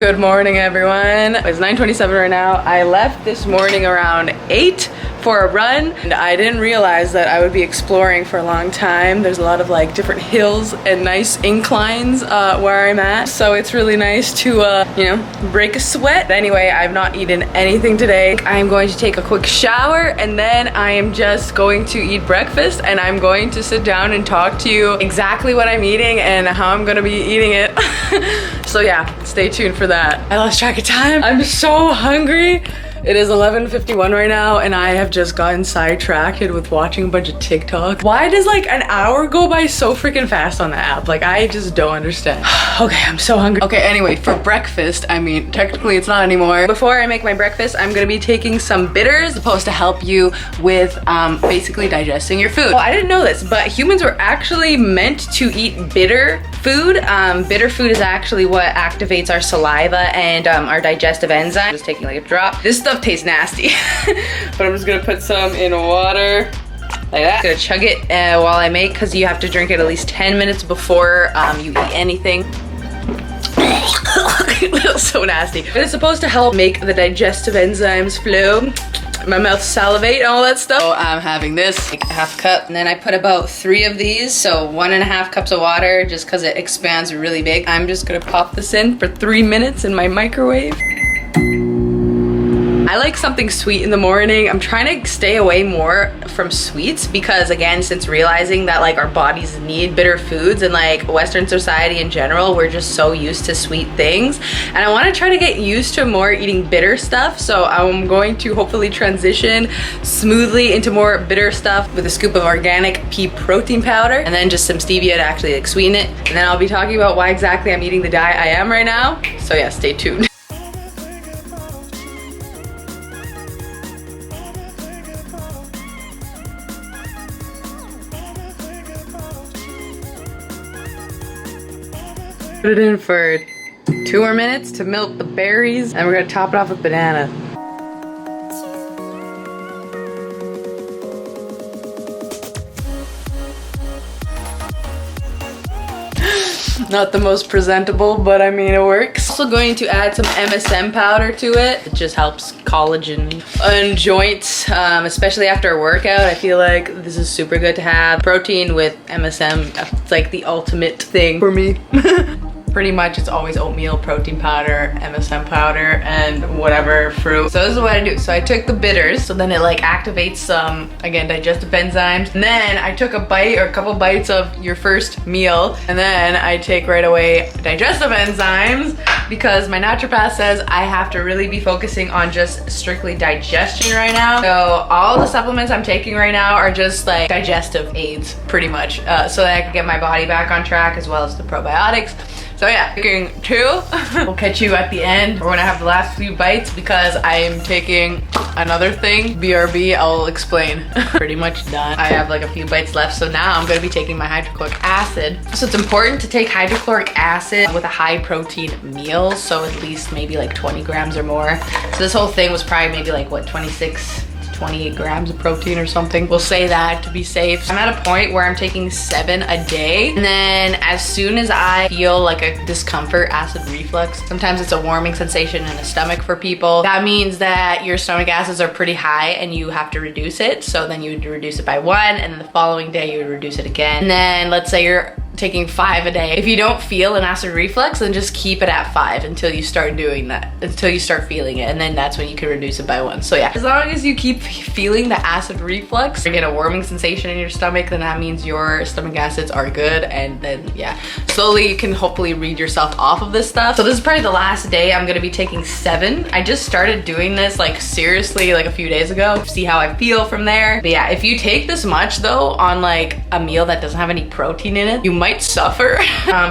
Good morning, everyone. It's 9:27 right now. I left this morning around 8 for a run, and I didn't realize that I would be exploring for a long time. There's a lot of like different hills and nice inclines where I'm at, so it's really nice to you know, break a sweat. Anyway, I've not eaten anything today. I'm going to take a quick shower, and then I am just going to eat breakfast, and I'm going to sit down and talk to you exactly what I'm eating and how I'm gonna be eating it. So yeah, stay tuned for that. I lost track of time. I'm so hungry. It is 11:51 right now, and I have just gotten sidetracked with watching a bunch of TikTok. Why does like an hour go by so freaking fast on the app? Like, I just don't understand. Okay, I'm so hungry. Okay, anyway, for breakfast, I mean, technically it's not anymore. Before I make my breakfast, I'm gonna be taking some bitters supposed to help you with basically digesting your food. Well, I didn't know this, but humans were actually meant to eat bitter food. Bitter food is actually what activates our saliva and our digestive enzymes. Just taking like a drop. This stuff tastes nasty, but I'm just gonna put some in water like that. Gonna chug it while I make, because you have to drink it at least 10 minutes before you eat anything. So nasty. But it's supposed to help make the digestive enzymes flow, my mouth salivate and all that stuff. So I'm having this, like a half cup, and then I put about 3 of these, so 1.5 cups of water, just because it expands really big. I'm just gonna pop this in for 3 minutes in my microwave. I like something sweet in the morning. I'm trying to stay away more from sweets because, again, since realizing that like our bodies need bitter foods, and like Western society in general, we're just so used to sweet things. And I want to try to get used to more eating bitter stuff. So I'm going to hopefully transition smoothly into more bitter stuff with a scoop of organic pea protein powder and then just some stevia to actually like sweeten it. And then I'll be talking about why exactly I'm eating the diet I am right now. So yeah, stay tuned. Put it in for 2 more minutes to melt the berries, and we're gonna top it off with banana. Not the most presentable, but I mean, it works. Also going to add some MSM powder to it. It just helps collagen and joints, especially after a workout. I feel like this is super good to have. Protein with MSM, it's like the ultimate thing for me. Pretty much it's always oatmeal, protein powder, MSM powder, and whatever fruit. So this is what I do. So I took the bitters, so then it like activates some, again, digestive enzymes. And then I took a bite or a couple bites of your first meal, and then I take right away digestive enzymes, because my naturopath says I have to really be focusing on just strictly digestion right now. So all the supplements I'm taking right now are just like digestive aids, pretty much, so that I can get my body back on track, as well as the probiotics. So yeah, taking 2. We'll catch you at the end, or when I have the last few bites, because I am taking another thing. BRB, I'll explain. Pretty much done. I have like a few bites left, so now I'm gonna be taking my hydrochloric acid. So it's important to take hydrochloric acid with a high protein meal, so at least maybe like 20 grams or more. So this whole thing was probably maybe like, what, 26 to 28 grams of protein or something. We'll say that to be safe. I'm at a point where I'm taking 7 a day, and then as soon as I feel like a discomfort, acid reflux, sometimes it's a warming sensation in the stomach for people. That means that your stomach acids are pretty high and you have to reduce it. So then you would reduce it by 1, and then the following day you would reduce it again. And then let's say you're taking 5 a day. If you don't feel an acid reflux, then just keep it at 5 until you start doing that, until you start feeling it, and then that's when you can reduce it by 1. So yeah, as long as you keep feeling the acid reflux, you get a warming sensation in your stomach, then that means your stomach acids are good, and then yeah, slowly you can hopefully read yourself off of this stuff. So this is probably the last day I'm gonna be taking 7. I just started doing this like seriously like a few days ago, see how I feel from there. But yeah, if you take this much though on like a meal that doesn't have any protein in it, you might suffer.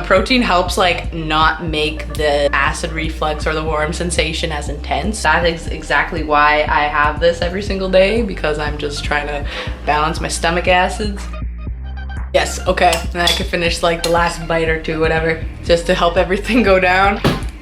Protein helps like not make the acid reflux or the warm sensation as intense. That is exactly why I have this every single day, because I'm just trying to balance my stomach acids. Yes, okay, and I can finish like the last bite or 2, whatever, just to help everything go down.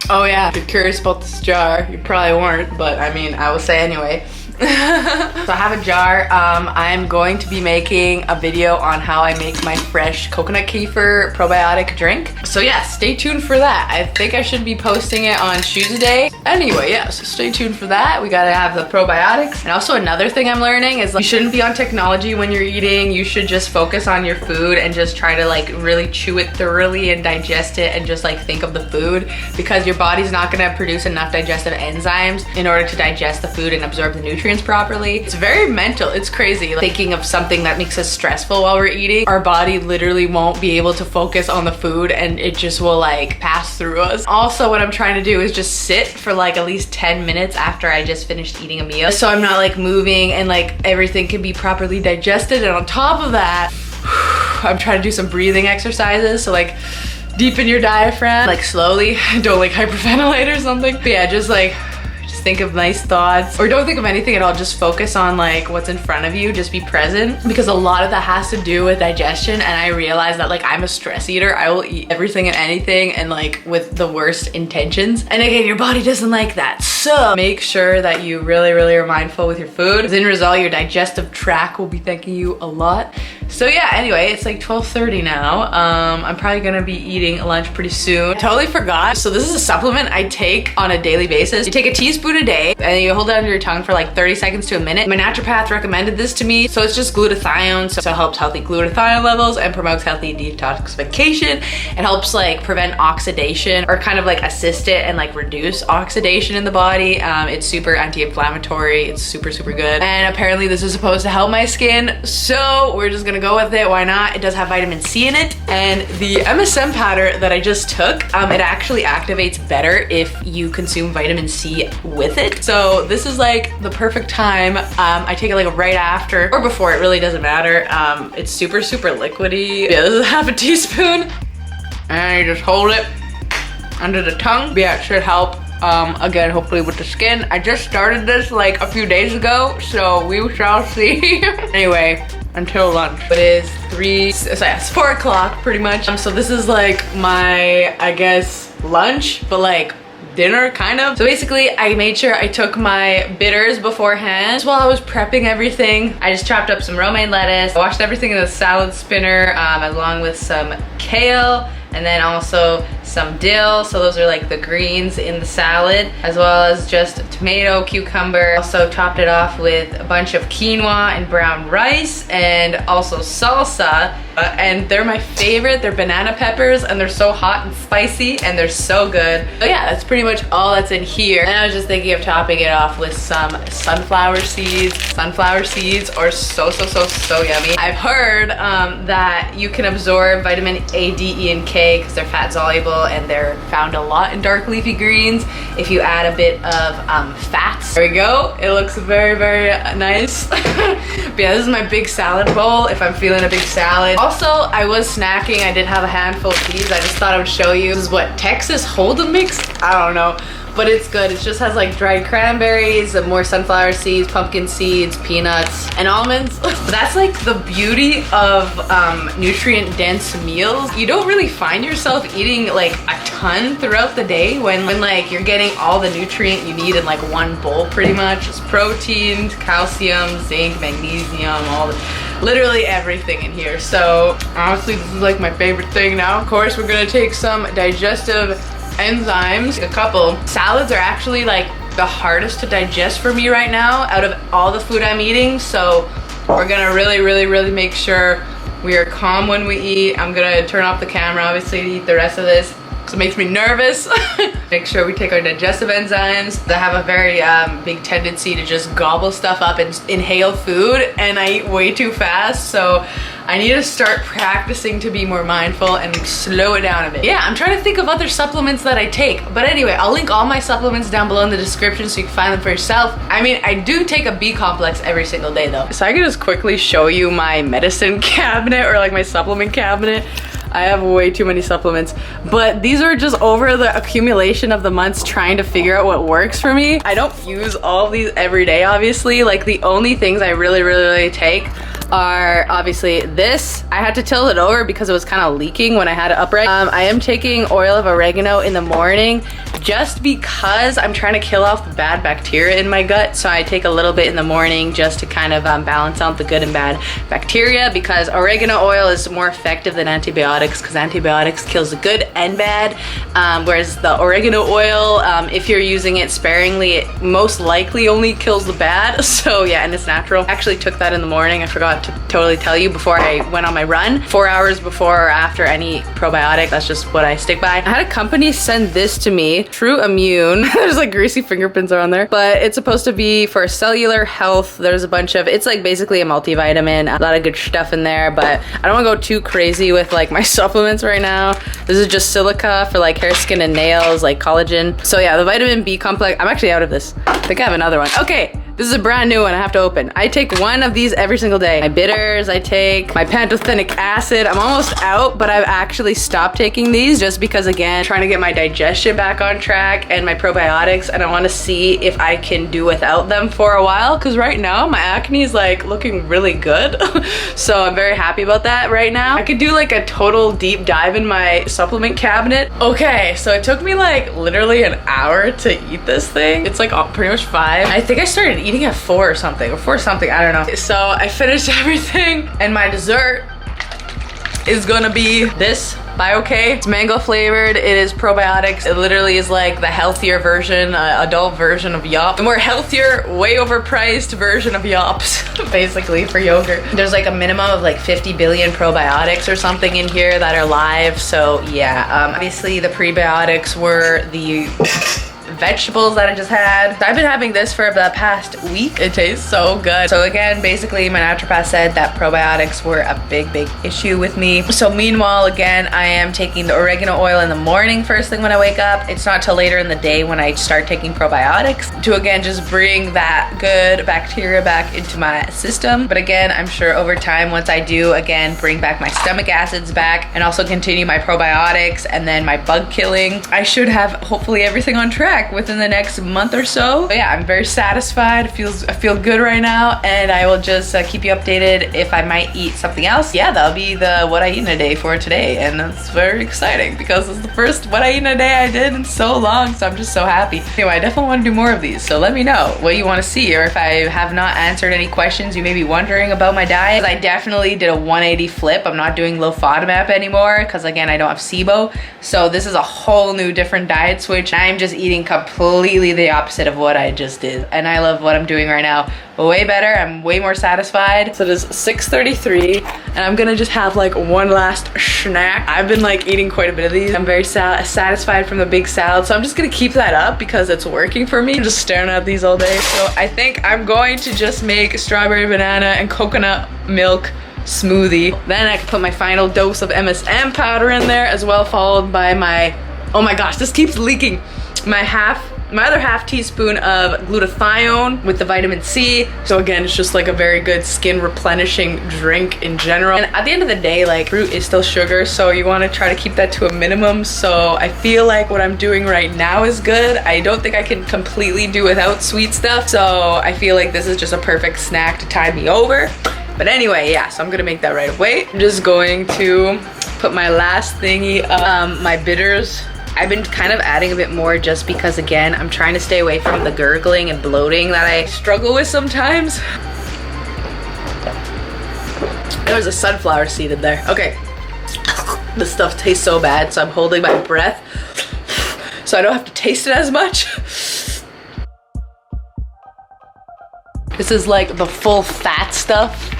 Oh yeah, if you're curious about this jar, you probably weren't, but I mean, I will say anyway. So I have a jar. I'm going to be making a video on how I make my fresh coconut kefir probiotic drink. So yeah, stay tuned for that. I think I should be posting it on Tuesday. Anyway, yeah, so stay tuned for that. We gotta have the probiotics. And also another thing I'm learning is like, you shouldn't be on technology when you're eating. You should just focus on your food and just try to like really chew it thoroughly and digest it and just like think of the food, because your body's not gonna produce enough digestive enzymes in order to digest the food and absorb the nutrients properly. It's very mental. It's crazy. Like, thinking of something that makes us stressful while we're eating, our body literally won't be able to focus on the food and it just will like pass through us. Also, what I'm trying to do is just sit for like at least 10 minutes after I just finished eating a meal, so I'm not like moving and like everything can be properly digested. And on top of that, I'm trying to do some breathing exercises. So like deepen your diaphragm, like slowly, don't like hyperventilate or something. But yeah, just think of nice thoughts, or don't think of anything at all. Just focus on like what's in front of you. Just be present, because a lot of that has to do with digestion. And I realize that like I'm a stress eater. I will eat everything and anything and like with the worst intentions. And again, your body doesn't like that. So make sure that you really are mindful with your food. As in result, your digestive tract will be thanking you a lot. So yeah, anyway, it's like 12:30 now. I'm probably gonna be eating lunch pretty soon. I totally forgot. So this is a supplement I take on a daily basis. You take a teaspoon a day and you hold it under your tongue for like 30 seconds to a minute. My naturopath recommended this to me. So it's just glutathione. So it helps healthy glutathione levels and promotes healthy detoxification. It helps like prevent oxidation, or kind of like assist it and like reduce oxidation in the body. It's super anti-inflammatory. It's super good. And apparently this is supposed to help my skin. So we're just gonna go with it. Why not? It does have vitamin C in it. And the MSM powder that I just took, it actually activates better if you consume vitamin C with it. So this is like the perfect time. I take it like right after or before, it really doesn't matter. It's super liquidy. Yeah, this is half a teaspoon. And you just hold it under the tongue. But yeah, it should help. Again, hopefully with the skin. I just started this like a few days ago, so we shall see. Anyway, until lunch. It is it's 4 o'clock pretty much. So this is like my, I guess, lunch, but like dinner kind of. So basically I made sure I took my bitters beforehand. While I was prepping everything, I just chopped up some romaine lettuce. I washed everything in the salad spinner, along with some kale, and then also some dill. So those are like the greens in the salad, as well as just tomato, cucumber. Also topped it off with a bunch of quinoa and brown rice, and also salsa. And they're my favorite. They're banana peppers, and they're so hot and spicy, and they're so good. So yeah, that's pretty much all that's in here. And I was just thinking of topping it off with some sunflower seeds. Sunflower seeds are so yummy. I've heard that you can absorb vitamin A, D, E, and K because they're fat soluble, and they're found a lot in dark leafy greens if you add a bit of fats. There we go. It looks very nice. But yeah, this is my big salad bowl if I'm feeling a big salad. Also, I was snacking. I did have a handful of these. I just thought I would show you. This is what, Texas Hold'em mix? I don't know. But it's good. It just has like dried cranberries, more sunflower seeds, pumpkin seeds, peanuts, and almonds. That's like the beauty of nutrient dense meals. You don't really find yourself eating like a ton throughout the day when like you're getting all the nutrient you need in like one bowl pretty much. It's protein, calcium, zinc, magnesium, literally everything in here. So honestly, this is like my favorite thing now. Of course, we're gonna take some digestive enzymes, a couple. Salads are actually like the hardest to digest for me right now out of all the food I'm eating. So we're gonna really make sure we are calm when we eat. I'm gonna turn off the camera obviously to eat the rest of this because it makes me nervous. Make sure we take our digestive enzymes. I have a very big tendency to just gobble stuff up and inhale food, and I eat way too fast. So I need to start practicing to be more mindful and slow it down a bit. Yeah, I'm trying to think of other supplements that I take. But anyway, I'll link all my supplements down below in the description so you can find them for yourself. I mean, I do take a B complex every single day though. So I can just quickly show you my medicine cabinet, or like my supplement cabinet. I have way too many supplements, but these are just over the accumulation of the months trying to figure out what works for me. I don't use all of these every day, obviously. Like the only things I really take are obviously this. I had to tilt it over because it was kind of leaking when I had it upright. I am taking oil of oregano in the morning just because I'm trying to kill off the bad bacteria in my gut. So I take a little bit in the morning just to kind of balance out the good and bad bacteria, because oregano oil is more effective than antibiotics, because antibiotics kills the good and bad, whereas the oregano oil, if you're using it sparingly, it most likely only kills the bad. So yeah, and it's natural. I actually took that in the morning. I forgot to totally tell you before I went on my run, 4 hours before or after any probiotic. That's just what I stick by. I had a company send this to me, True Immune. There's like greasy fingerprints on there, but it's supposed to be for cellular health. There's a bunch of, it's like basically a multivitamin, a lot of good stuff in there, but I don't want to go too crazy with like my supplements right now. This is just silica for like hair, skin, and nails, like collagen. So yeah, the vitamin B complex, I'm actually out of this. I think I have another one. Okay. This is a brand new one I have to open. I take one of these every single day. My bitters, I take my pantothenic acid. I'm almost out, but I've actually stopped taking these just because, again, trying to get my digestion back on track and my probiotics, and I want to see if I can do without them for a while, because right now my acne is like looking really good. So I'm very happy about that right now. I could do like a total deep dive in my supplement cabinet. Okay, so it took me like literally an hour to eat this thing. It's like pretty much 5. I think I started eating at 4 or something, I don't know. So I finished everything, and my dessert is gonna be this by ALGAE. It's mango flavored. It is probiotics. It literally is like the healthier version, adult version of Yop. The more healthier, way overpriced version of Yops, basically, for yogurt. There's like a minimum of like 50 billion probiotics or something in here that are live. So yeah, obviously the prebiotics were the vegetables that I just had. I've been having this for the past week. It tastes so good. So again, basically my naturopath said that probiotics were a big issue with me. So meanwhile, again, I am taking the oregano oil in the morning first thing when I wake up. It's not till later in the day when I start taking probiotics to, again, just bring that good bacteria back into my system. But again, I'm sure over time, once I do, again, bring back my stomach acids back and also continue my probiotics and then my bug killing, I should have hopefully everything on track within the next month or so. But yeah, I'm very satisfied. I feel good right now, and I will just keep you updated if I might eat something else. Yeah, that'll be the what I eat in a day for today, and that's very exciting because it's the first what I eat in a day I did in so long, so I'm just so happy. Anyway, I definitely want to do more of these, so let me know what you want to see, or if I have not answered any questions you may be wondering about my diet. I definitely did a 180 flip. I'm not doing low FODMAP anymore because, again, I don't have SIBO, so this is a whole new different diet switch. I'm just eating completely the opposite of what I just did, and I love what I'm doing right now. Way better. I'm way more satisfied. So it is 6:33, and I'm gonna just have like one last snack. I've been like eating quite a bit of these. I'm very satisfied from the big salad, so I'm just gonna keep that up because it's working for me. I'm just staring at these all day. So I think I'm going to just make strawberry, banana, and coconut milk smoothie. Then I can put my final dose of MSM powder in there as well, followed by my, oh my gosh, this keeps leaking, my other half teaspoon of glutathione with the vitamin C. So again, it's just like a very good skin replenishing drink in general. And at the end of the day, like, fruit is still sugar, so you want to try to keep that to a minimum. So I feel like what I'm doing right now is good. I don't think I can completely do without sweet stuff, so I feel like this is just a perfect snack to tide me over. But anyway, yeah, so I'm gonna make that right away. I'm just going to put my last thingy, my bitters. I've been kind of adding a bit more just because, again, I'm trying to stay away from the gurgling and bloating that I struggle with sometimes. There was a sunflower seed in there. Okay. This stuff tastes so bad, so I'm holding my breath so I don't have to taste it as much. This is like the full fat stuff.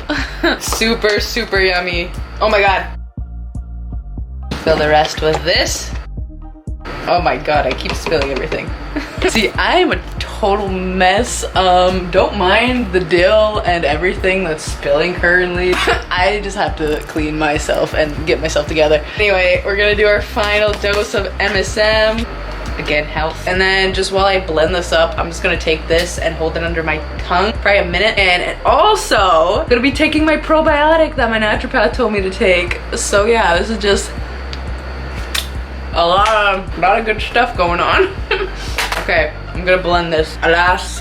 Super yummy. Oh my god. Fill the rest with this. Oh my god, I keep spilling everything. See, I am a total mess. Don't mind the dill and everything that's spilling currently. I just have to clean myself and get myself together. Anyway, we're gonna do our final dose of MSM. Again, health. And then just while I blend this up, I'm just gonna take this and hold it under my tongue for a minute. And also, I'm gonna be taking my probiotic that my naturopath told me to take. So yeah, this is just a lot of good stuff going on. Okay, I'm gonna blend this. Alas,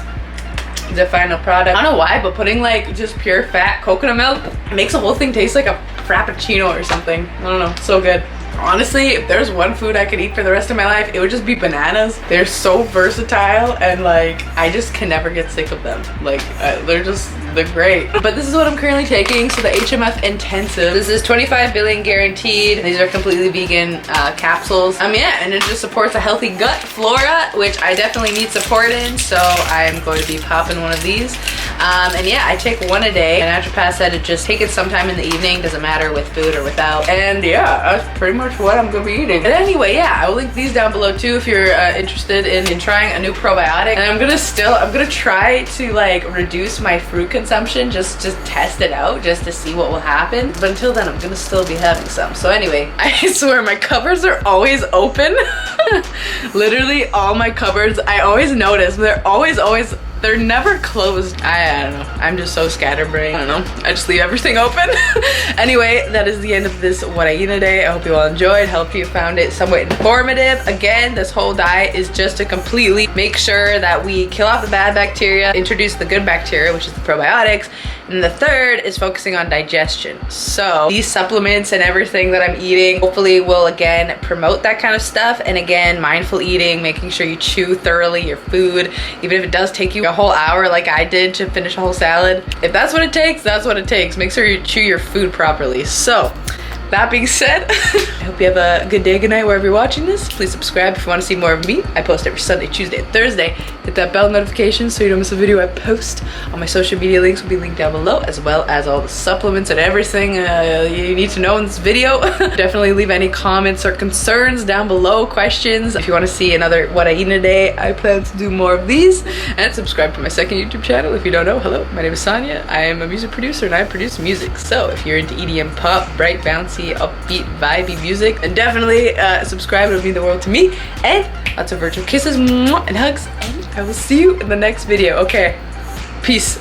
the final product. I don't know why, but putting like just pure fat coconut milk makes the whole thing taste like a frappuccino or something. I don't know, so good. Honestly, if there's one food I could eat for the rest of my life, it would just be bananas. They're so versatile, and like I just can never get sick of them. Like they're great. But this is what I'm currently taking. So the HMF Intensive. This is 25 billion guaranteed. These are completely vegan capsules. Yeah, and it just supports a healthy gut flora, which I definitely need support in. So I'm going to be popping one of these. And yeah, I take one a day. And naturopath said to just take it sometime in the evening. Doesn't matter with food or without. And yeah, that's pretty much what I'm gonna be eating. But anyway, yeah, I will link these down below too if you're interested in trying a new probiotic. And I'm gonna try to like reduce my fruit consumption just to test it out, just to see what will happen. But until then, I'm gonna still be having some. So anyway, I swear my cupboards are always open. Literally all my cupboards, I always notice, they're never closed. I don't know. I'm just so scatterbrained. I don't know. I just leave everything open. Anyway, that is the end of this What I Eat in a Day. I hope you all enjoyed. Hope you found it somewhat informative. Again, this whole diet is just to completely make sure that we kill off the bad bacteria, introduce the good bacteria, which is the probiotics, and the third is focusing on digestion. So these supplements and everything that I'm eating hopefully will again promote that kind of stuff. And again, mindful eating, making sure you chew thoroughly your food, even if it does take you a whole hour like I did to finish a whole salad. If that's what it takes, that's what it takes. Make sure you chew your food properly. So that being said, I hope you have a good day, good night, wherever you're watching this. Please subscribe if you want to see more of me. I post every Sunday, Tuesday, and Thursday. Hit that bell notification so you don't miss a video I post. All my social media links will be linked down below, as well as all the supplements and everything you need to know in this video. Definitely leave any comments or concerns down below, questions. If you want to see another What I Eat in a Day, I plan to do more of these. And subscribe to my second YouTube channel if you don't know. Hello, my name is Sonia. I am a music producer and I produce music. So if you're into EDM pop, bright, bouncy, upbeat, vibey music, and definitely subscribe. It would mean the world to me. And lots of virtual kisses and hugs, and I will see you in the next video. Okay, peace.